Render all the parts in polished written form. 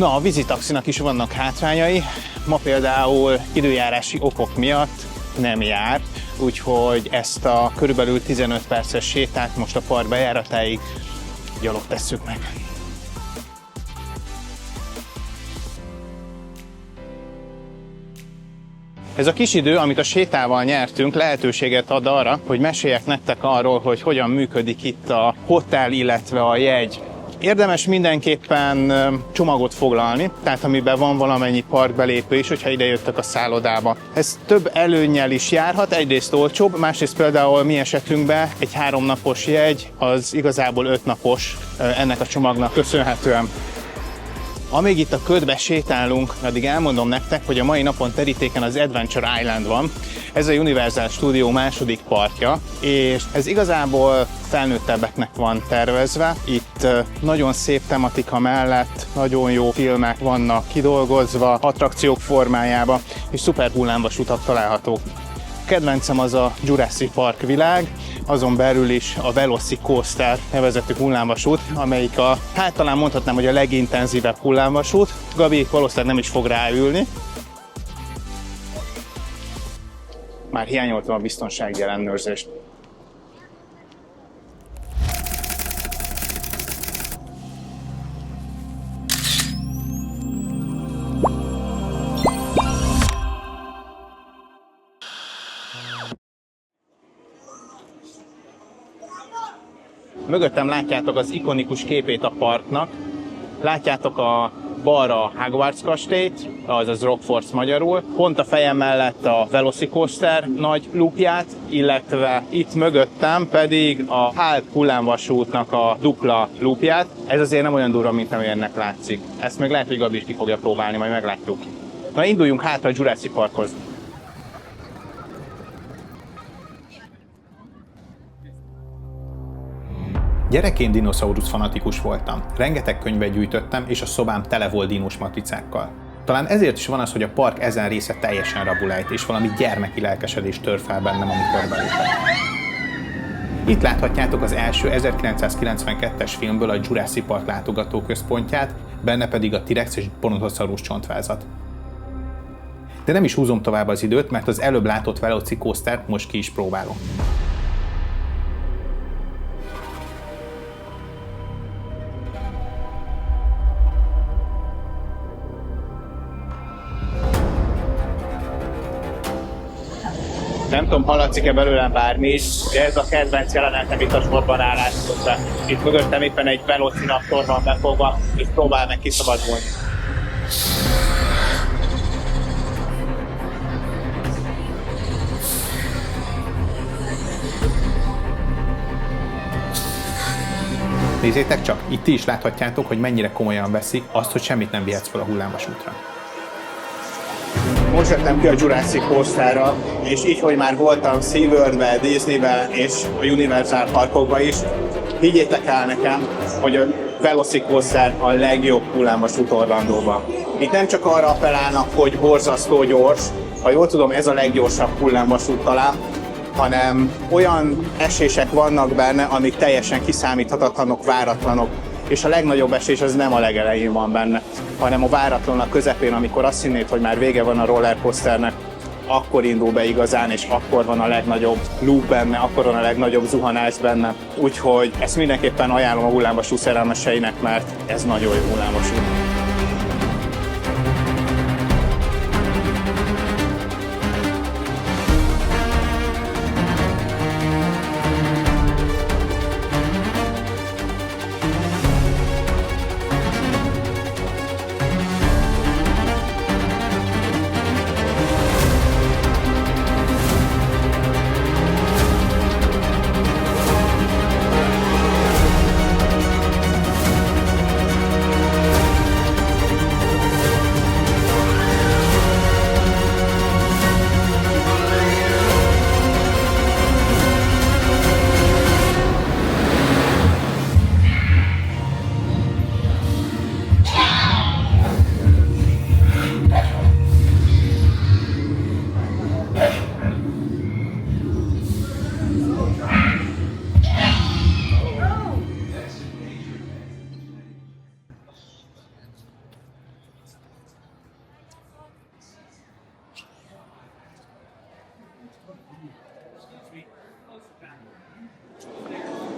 Na, a vízitaxinak is vannak hátrányai. Ma például időjárási okok miatt nem jár, úgyhogy ezt a körülbelül 15 perces sétát most a park bejáratáig gyalog tesszük meg. Ez a kis idő, amit a sétával nyertünk, lehetőséget ad arra, hogy meséljek nektek arról, hogy hogyan működik itt a hotel, illetve a jegy. Érdemes mindenképpen csomagot foglalni, tehát amiben van valamennyi parkbelépő is, hogyha idejöttek a szállodába. Ez több előnnyel is járhat, egyrészt olcsóbb, másrészt például mi esetünkben egy 3 napos jegy, az igazából 5 napos ennek a csomagnak köszönhetően. Amíg itt a ködbe sétálunk, addig elmondom nektek, hogy a mai napon terítéken az Adventure Island van. Ez a Universal Studio második parkja, és ez igazából felnőttebbeknek van tervezve. Itt nagyon szép tematika mellett nagyon jó filmek vannak kidolgozva, attrakciók formájába, és szuper hullámvasutak találhatók. Kedvencem az a Jurassic Park világ, azon belül is a Velocicoaster nevezetű hullámvasút, amelyik hát talán mondhatnám, hogy a legintenzívebb hullámvasút. Gabi valószínűleg nem is fog ráülni. Már hiányoltam a biztonsági ellenőrzést. Mögöttem látjátok az ikonikus képét a parknak. Látjátok a balra a Hogwarts kastélyt, azaz Rockforts magyarul. Pont a fejem mellett a Velocicoaster nagy loopját, illetve itt mögöttem pedig a Hulk hullámvasútnak a dupla loopját. Ez azért nem olyan durva, mint amilyennek látszik. Ezt még lehet, hogy Gabi is ki fogja próbálni, majd meglátjuk. Na, induljunk hátra a Jurassic Parkhoz. Gyerekként dinoszaurusz fanatikus voltam. Rengeteg könyvet gyűjtöttem, és a szobám tele volt dinos matricákkal. Talán ezért is van az, hogy a park ezen része teljesen rabulejt, és valami gyermeki lelkesedés tör fel bennem, amikor belépek. Itt láthatjátok az első 1992-es filmből a Jurassic Park látogatóközpontját, benne pedig a T-rex és Brontosaurus csontvázat. De nem is húzom tovább az időt, mert az előbb látott Velocicoastert most ki is próbálom. Nem tudom, hallatszik-e belőlem bármi is, de ez a kedvenc jelenetem itt a sorban állás közben. Itt mögöttem éppen egy Velociraptor van befogva, és próbál meg kiszabadulni. Nézzétek csak, itt ti is láthatjátok, hogy mennyire komolyan veszik azt, hogy semmit nem vihetsz fel a hullámvasútra. Most jöttem ki a Jurassic Coasterra, és így, hogy már voltam SeaWorld-be, Disney-be és a Universal parkokba is, higgyétek el nekem, hogy a Velocicoaster a legjobb hullámvasút Orlandóban. Itt nem csak arra appellálnak, hogy borzasztó gyors, ha jól tudom, ez a leggyorsabb hullámvasút talán, hanem olyan esések vannak benne, amik teljesen kiszámíthatatlanok, váratlanok. És a legnagyobb esés az nem a legelején van benne, hanem a váratlanak közepén, amikor azt hinnéd, hogy már vége van a rollercoasternek, akkor indul be igazán, és akkor van a legnagyobb loop benne, akkor van a legnagyobb zuhanás benne. Úgyhogy ezt mindenképpen ajánlom a hullámvasút szerelmeseinek, mert ez nagyon jó hullámvasút.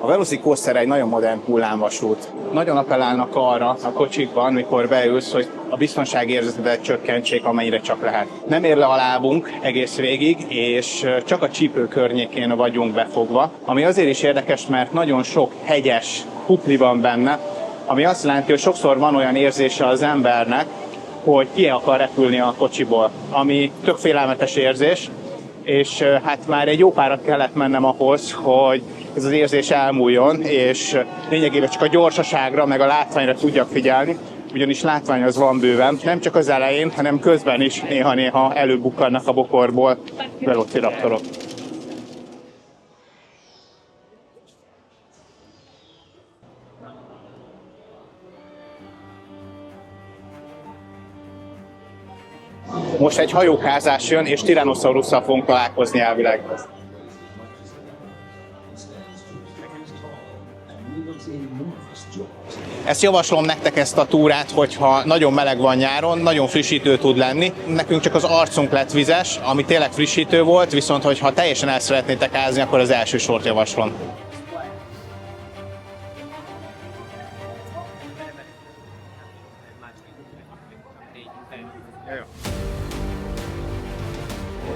A Velocicoaster egy nagyon modern hullámvasút. Nagyon appellálnak arra a kocsikban, mikor beülsz, hogy a biztonságérzetet csökkentsék, amennyire csak lehet. Nem ér le a lábunk egész végig, és csak a csípő környékén vagyunk befogva, ami azért is érdekes, mert nagyon sok hegyes putli van benne, ami azt jelenti, hogy sokszor van olyan érzése az embernek, hogy ki akar repülni a kocsiból, ami tök félelmetes érzés, és hát már egy jó párat kellett mennem ahhoz, hogy ez az érzés elmúljon, és lényegében csak a gyorsaságra, meg a látványra tudjak figyelni, ugyanis látvány az van bőven, nem csak az elején, hanem közben is néha-néha előbukkannak a bokorból velociraptorok. Most egy hajókázás jön, és Tyrannosaurus-szal fogunk találkozni elvileg. Ezt javaslom nektek, ezt a túrát, hogyha nagyon meleg van nyáron, nagyon frissítő tud lenni. Nekünk csak az arcunk lett vizes, ami tényleg frissítő volt, viszont hogyha teljesen el szeretnétek ázni, akkor az első sort javaslom.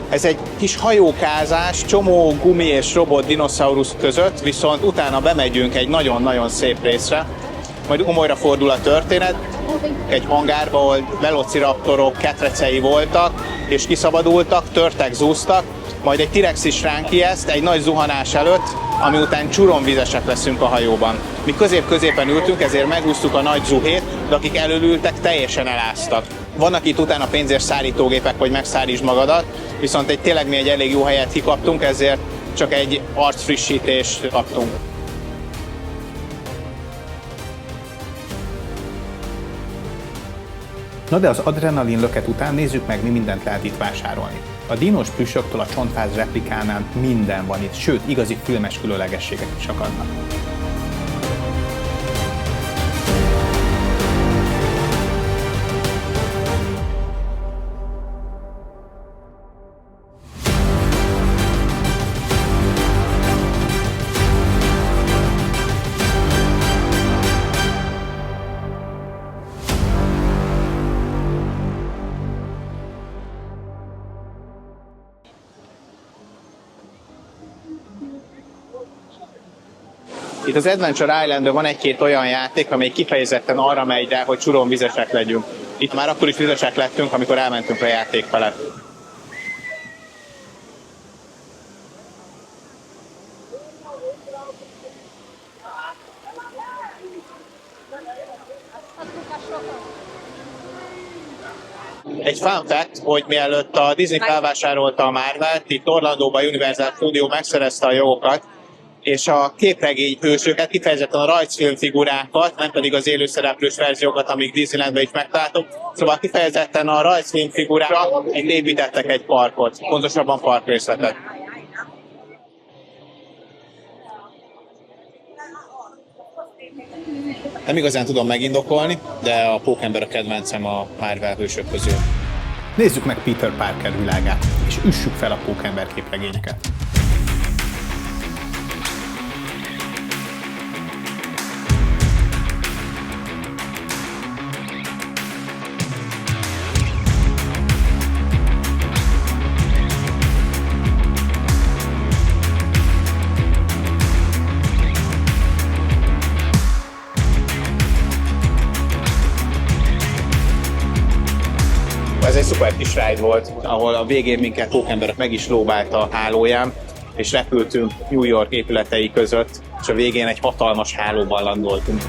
Ez egy kis hajókázás, csomó gumi és robot dinoszaurusz között, viszont utána bemegyünk egy nagyon-nagyon szép részre, majd komolyra fordul a történet, egy hangárba, ahol velociraptorok ketrecei voltak, és kiszabadultak, törtek, zúztak, majd egy T-rex is ránk ijeszt egy nagy zuhanás előtt, ami után csuromvizesek leszünk a hajóban. Mi középen ültünk, ezért megúsztuk a nagy zuhét, de akik elölültek, teljesen eláztak. Vannak itt utána pénzért szárítógépek, hogy megszárítsd magadat, viszont tényleg mi egy elég jó helyet kikaptunk, ezért csak egy arcfrissítést kaptunk. Na de az adrenalin löket után nézzük meg, mi mindent lehet itt vásárolni. A dinos plüssöktől a csontváz replikánál minden van itt, sőt, igazi filmes különlegességek is akadnak. Itt az Adventure Islandön van egy-két olyan játék, amely kifejezetten arra megy rá, hogy csuromvizesek legyünk. Itt már akkor is vizesek lettünk, amikor elmentünk a játék felett. Egy fun fact, hogy mielőtt a Disney felvásárolta a Marvelt, itt Orlandóban a Universal Studio megszerezte a jogokat, és a képregény hősöket, kifejezetten a rajzfilm figurákat, nem pedig az élőszereplős verziókat, amik Disneylandben is megtaláltuk. Szóval kifejezetten a rajzfilm figurára itt építettek egy parkot, pontosabban parkrészletet. Nem igazán tudom megindokolni, de a Pókember a kedvencem a Marvel hősök közül. Nézzük meg Peter Parker világát, és üssük fel a Pókember képregényeket. Ez egy szuper kis ride volt, ahol a végén minket Pókember meg is lóbált a hálóján, és repültünk New York épületei között, és a végén egy hatalmas hálóban landoltunk.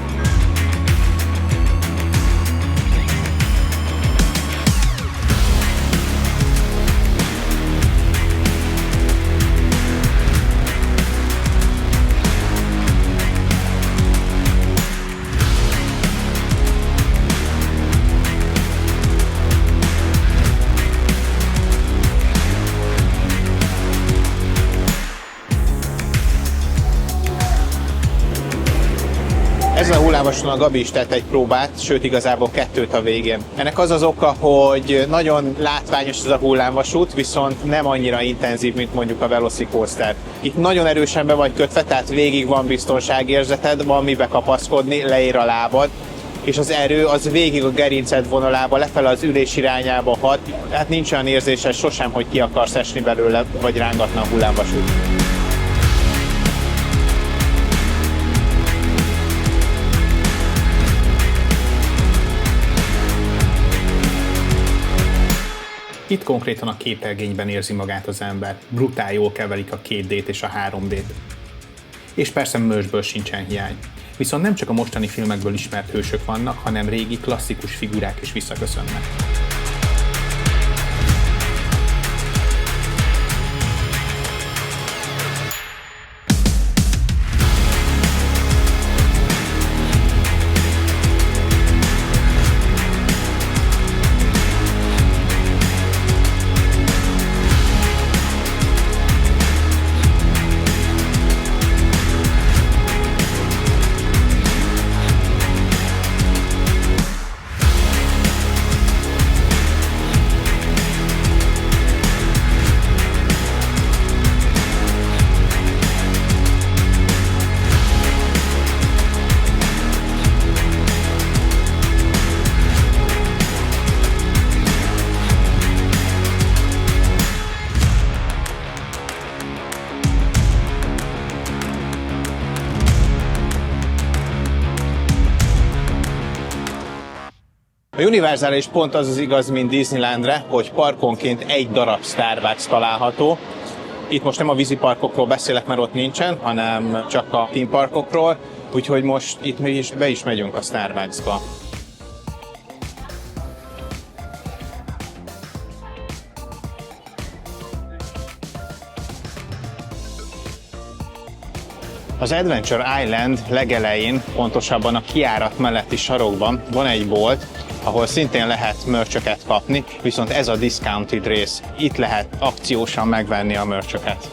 Ezen a hullámvasúton a Gabi is tett egy próbát, sőt igazából 2 a végén. Ennek az az oka, hogy nagyon látványos ez a hullámvasút, viszont nem annyira intenzív, mint mondjuk a Velocicoaster. Itt nagyon erősen be vagy kötve, tehát végig van biztonságérzeted, van mibe kapaszkodni, leér a lábad, és az erő az végig a gerinced vonalába, lefele az ülés irányába hat, hát nincs olyan érzésed sosem, hogy ki akarsz esni belőle, vagy rángatna a hullámvasút. Itt konkrétan a képregényben érzi magát az ember. Brutál jól keverik a 2D-t és a 3D-t. És persze merchből sincsen hiány. Viszont nem csak a mostani filmekből ismert hősök vannak, hanem régi klasszikus figurák is visszaköszönnek. A Universal is pont az igaz, mint Disneylandre, hogy parkonként egy darab Starbucks található. Itt most nem a víziparkokról beszélek, mert ott nincsen, hanem csak a theme parkokról, úgyhogy most itt mi is be is megyünk a Starbucksba. Az Adventure Island legelején, pontosabban a kijárat melletti sarokban van egy bolt, ahol szintén lehet merchöket kapni, viszont ez a discounted rész. Itt lehet akciósan megvenni a merchöket.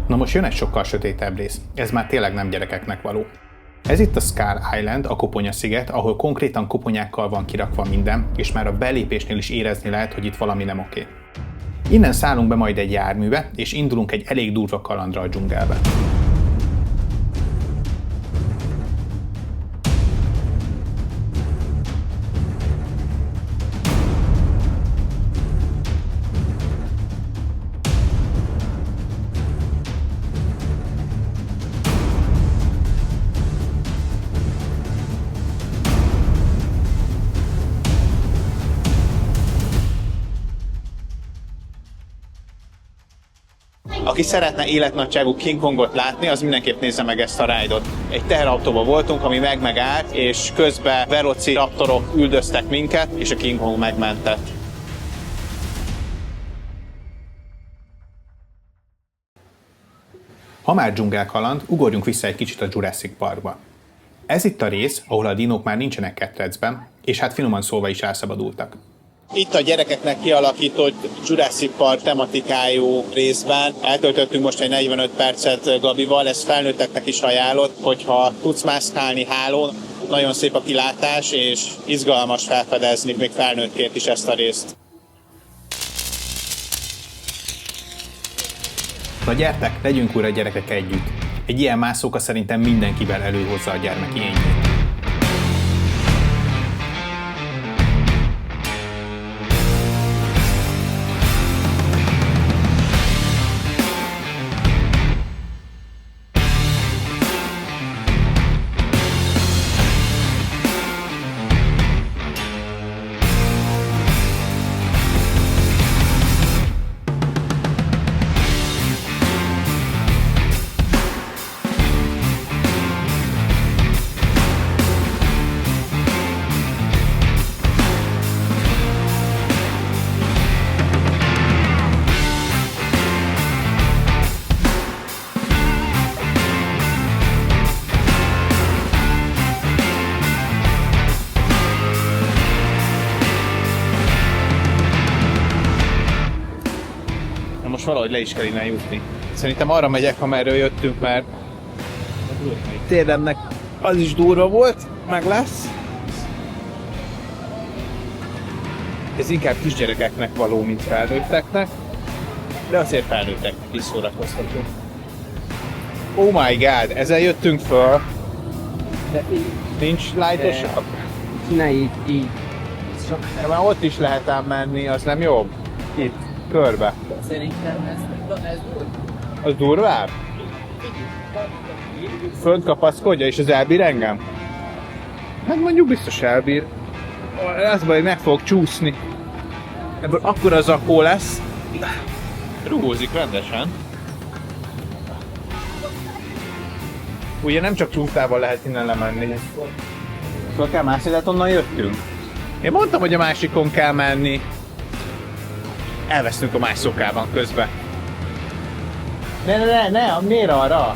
Na most jön egy sokkal sötétebb rész. Ez már tényleg nem gyerekeknek való. Ez itt a Skull Island, a Koponya-sziget, ahol konkrétan koponyákkal van kirakva minden, és már a belépésnél is érezni lehet, hogy itt valami nem oké. Innen szállunk be majd egy járműbe, és indulunk egy elég durva kalandra a dzsungelbe. Aki szeretne életnagyságú King Kongot látni, az mindenképp nézze meg ezt a ride-ot. Egy teherautóban voltunk, ami megállt, és közben velociraptorok üldöztek minket, és a King Kong megmentett. Ha már dzsungelkaland, ugorjunk vissza egy kicsit a Jurassic Parkba. Ez itt a rész, ahol a dinók már nincsenek ketrecben, és hát finoman szólva is elszabadultak. Itt a gyerekeknek kialakított Jurassic Park tematikájú részben eltöltöttünk most egy 45 percet Gabival, ez felnőtteknek is ajánlott, hogyha tudsz mászkálni hálón, nagyon szép a kilátás, és izgalmas felfedezni még felnőttként is ezt a részt. Na gyertek, legyünk újra gyerekek együtt. Egy ilyen mászóka szerintem mindenkivel előhozza a gyermeki énjét. most valahogy le is kell innen jutni. Szerintem arra megyek, amerről jöttünk, mert térdemnek az is durva volt, meg lesz. Ez inkább kisgyerekeknek való, mint felnőtteknek, de azért felnőtteknek is szórakoztató. Oh my god, ezzel jöttünk föl. Nincs lightosabb? Ne, így. De már ott is lehet ám menni, az nem jobb? Itt, körbe. Szerintem ez Az durvább? Fönt kapaszkodja, és az elbír engem? Hát mondjuk biztos elbír. Az baj, meg fog csúszni. Ebből akkora zakó lesz. Rúgózik rendesen. Ugye nem csak csúsztával lehet innen lemenni. Szóval kell mászni, de hát onnan jöttünk. Én mondtam, hogy a másikon kell menni. Elvesztünk a más szokában közben. Ne, miért arra?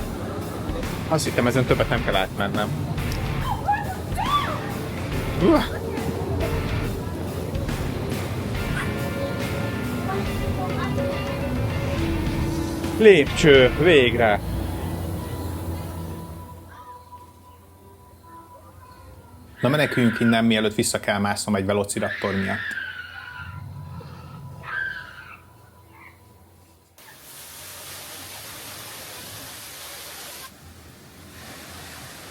Azt hittem, ezen többet nem kell átmennem. Lépcső, végre! Na meneküljünk innen, mielőtt vissza kell másznom egy velociraptor miatt.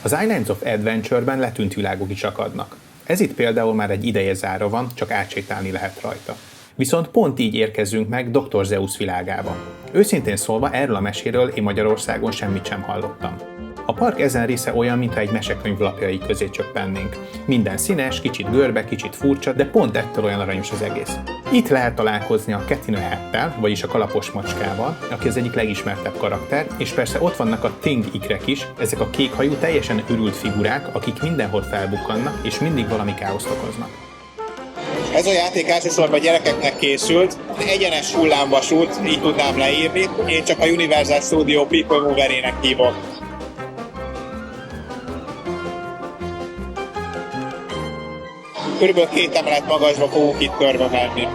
Az Islands of Adventure-ben letűnt világok is akadnak. Ez itt például már egy ideje zárva van, csak átsétálni lehet rajta. Viszont pont így érkezünk meg Dr. Zeus világába. Őszintén szólva, erről a meséről én Magyarországon semmit sem hallottam. A park ezen része olyan, mintha egy mesekönyv lapjai közé csöppennénk. Minden színes, kicsit görbe, kicsit furcsa, de pont ettől olyan aranyos az egész. Itt lehet találkozni a Catino Hattel, vagyis a kalapos macskával, aki az egyik legismertebb karakter, és persze ott vannak a Ting ikrek is, ezek a kékhajú, teljesen őrült figurák, akik mindenhol felbukkannak, és mindig valami káoszt okoznak. Ez a játék elsősorban gyerekeknek készült, egyenes hullámvasút, így tudnám leírni. Én csak a Universal Studio People Moverének hívom. Körülbelül 2 emelet magasba fogunk itt körbe menni.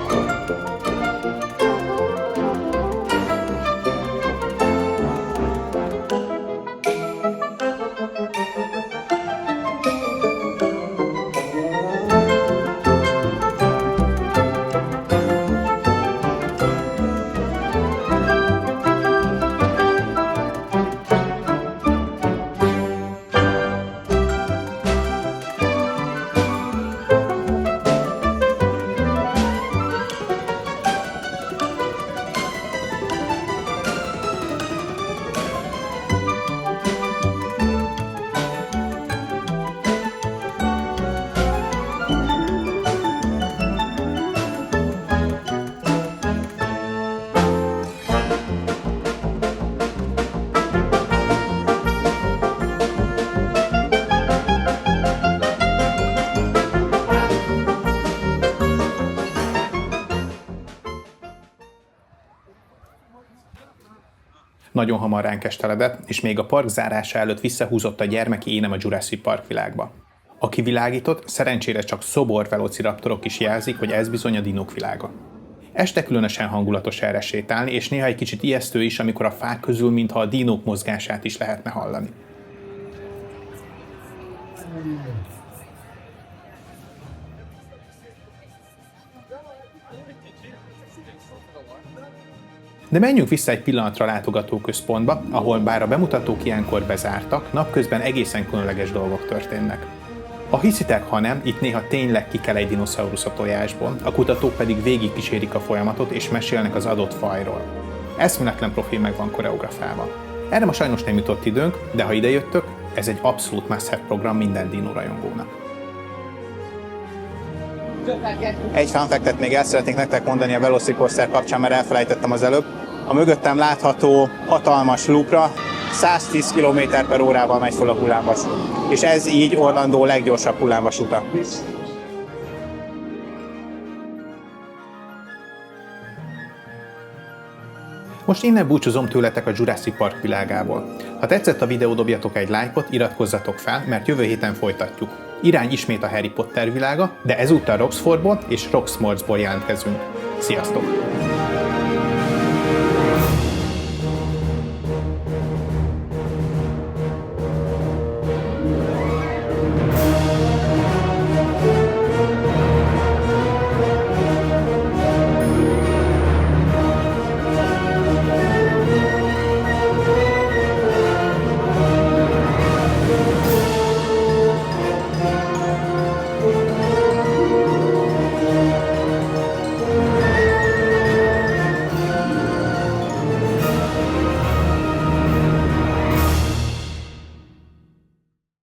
Nagyon hamar ránk esteledett, és még a park zárása előtt visszahúzott a gyermeki énem a Jurassic Park világba. Aki világított, szerencsére csak szobor velociraptorok is jelzik, hogy ez bizony a dinók világa. Este különösen hangulatos erre sétálni, és néha egy kicsit ijesztő is, amikor a fák közül mintha a dinók mozgását is lehetne hallani. De menjünk vissza egy pillanatra a látogatóközpontba, ahol bár a bemutatók ilyenkor bezártak, napközben egészen különleges dolgok történnek. Ha hiszitek, ha nem, itt néha tényleg kikel egy dinoszaurusz a tojásból, a kutatók pedig végigkísérik a folyamatot és mesélnek az adott fajról. Eszméletlen profil meg van koreografálva. Erre ma sajnos nem jutott időnk, de ha idejöttök, ez egy abszolút must-have program minden dinórajongónak. Egy funfactet még el szeretnék nektek mondani a Velocicoaster kapcsán, mert elfelejtettem az előbb. A mögöttem látható hatalmas loopra 110 km/h megy fel a hullámvasút. És ez így Orlando leggyorsabb hullámvasúta. Most innen búcsúzom tőletek a Jurassic Park világából. Ha tetszett a videó, dobjatok egy lájkot, iratkozzatok fel, mert jövő héten folytatjuk. Irány ismét a Harry Potter világa, de ezúttal Roxfordból és Roxmortsból jelentkezünk. Sziasztok!